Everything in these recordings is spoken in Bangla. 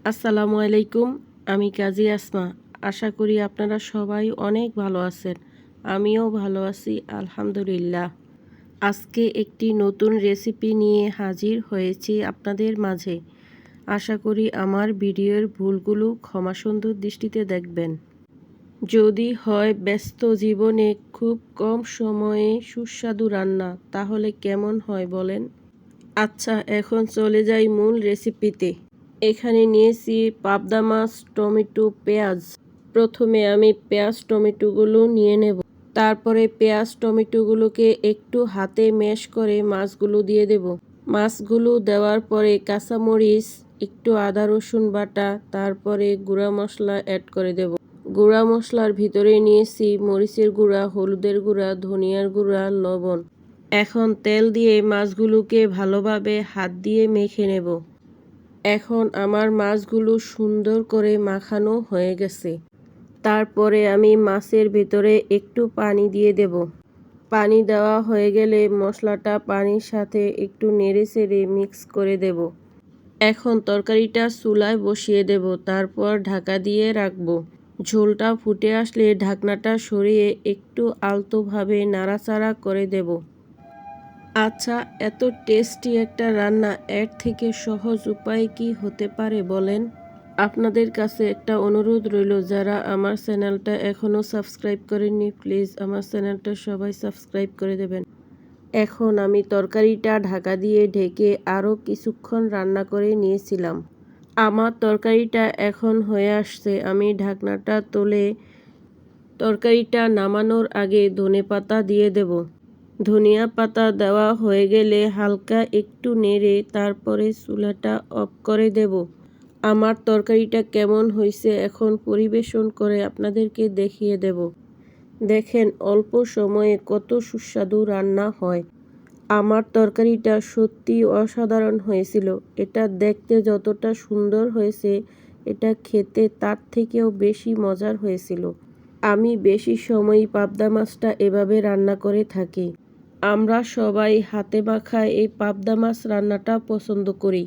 আসসালামু আলাইকুম। আমি কাজী আসমা। আশা করি আপনারা সবাই অনেক ভালো আছেন। আমিও ভালো আছি আলহামদুলিল্লাহ। আজকে একটি নতুন রেসিপি নিয়ে হাজির হয়েছি আপনাদের মাঝে। আশা করি আমার ভিডিওর ভুলগুলো ক্ষমাসুন্দর দৃষ্টিতে দেখবেন। যদি হয় ব্যস্ত জীবনে খুব কম সময়ে সুস্বাদু রান্না, তাহলে কেমন হয় বলেন? আচ্ছা, এখন চলে যাই মূল রেসিপিতে। এখানে নিয়েছি পাবদা মাছ, টমেটো, পেঁয়াজ। প্রথমে আমি পেঁয়াজ টমেটোগুলো নিয়ে নেব। তারপরে পেঁয়াজ টমেটোগুলোকে একটু হাতে ম্যাশ করে মাছগুলো দিয়ে দেব। মাছগুলো দেওয়ার পরে কাঁচামরিচ, একটু আদা রসুন বাটা, তারপরে গুঁড়া মশলা অ্যাড করে দেব। গুঁড়া মশলার ভিতরে নিয়েছি মরিচের গুঁড়া, হলুদের গুঁড়া, ধনিয়ার গুঁড়া, লবণ। এখন তেল দিয়ে মাছগুলোকে ভালোভাবে হাত দিয়ে মেখে নেব। এখন আমার মাছগুলো সুন্দর করে মাখানো হয়ে গেছে। তারপরে আমি মাছের ভেতরে একটু পানি দিয়ে দেব। পানি দেওয়া হয়ে গেলে মশলাটা পানির সাথে একটু নেড়েচেড়ে মিক্স করে দেব। এখন তরকারিটা চুলায় বসিয়ে দেব, তারপর ঢাকা দিয়ে রাখব। ঝোলটা ফুটে আসলে ঢাকনাটা সরিয়ে একটু আলতোভাবে নাড়াচাড়া করে দেব। আচ্ছা, এত টেস্টি একটা রান্না, এর থেকে সহজ উপায় কি হতে পারে বলেন? আপনাদের কাছে একটা অনুরোধ রইল, যারা আমার চ্যানেলটা এখনও সাবস্ক্রাইব করেননি, প্লিজ আমার চ্যানেলটা সবাই সাবস্ক্রাইব করে দেবেন। এখন আমি তরকারিটা ঢাকা দিয়ে ঢেকে আরও কিছুক্ষণ রান্না করে নিয়েছিলাম। আমার তরকারিটা এখন হয়ে আসছে। আমি ঢাকনাটা তুলে তরকারিটা নামানোর আগে ধনেপাতা দিয়ে দেব। ধনিয়া পাতা দেওয়া হয়ে গেলে হালকা একটু নেড়ে তারপরে চুলাটা অফ করে দেব। আমার তরকারিটা কেমন হয়েছে এখন পরিবেশন করে আপনাদেরকে দেখিয়ে দেব। দেখেন অল্প সময়ে কত সুস্বাদু রান্না হয়। আমার তরকারিটা সত্যি অসাধারণ হয়েছিল। এটা দেখতে যতটা সুন্দর হয়েছে, এটা খেতে তার থেকেও বেশি মজার হয়েছিল। আমি বেশি সময়ই পাবদা মাছটা এভাবে রান্না করে থাকি। আমরা সবাই হাতে মাখা এই পাবদা মাছ রান্নাটা পছন্দ করি।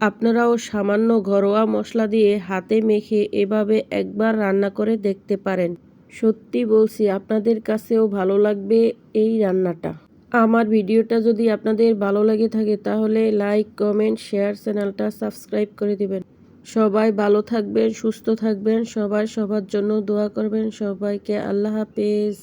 আপনারাও সামান্য ঘরোয়া মশলা দিয়ে হাতে মেখে এভাবে একবার রান্না করে দেখতে পারেন। সত্যি বলছি, আপনাদের কাছেও ভালো লাগবে এই রান্নাটা। আমার ভিডিওটা যদি আপনাদের ভালো লেগে থাকে তাহলে লাইক, কমেন্ট, শেয়ার, চ্যানেলটা সাবস্ক্রাইব করে দিবেন। সবাই ভালো থাকবেন, সুস্থ থাকবেন, সবাই সবার জন্য দোয়া করবেন। সবাইকে আল্লাহ হাফেজ।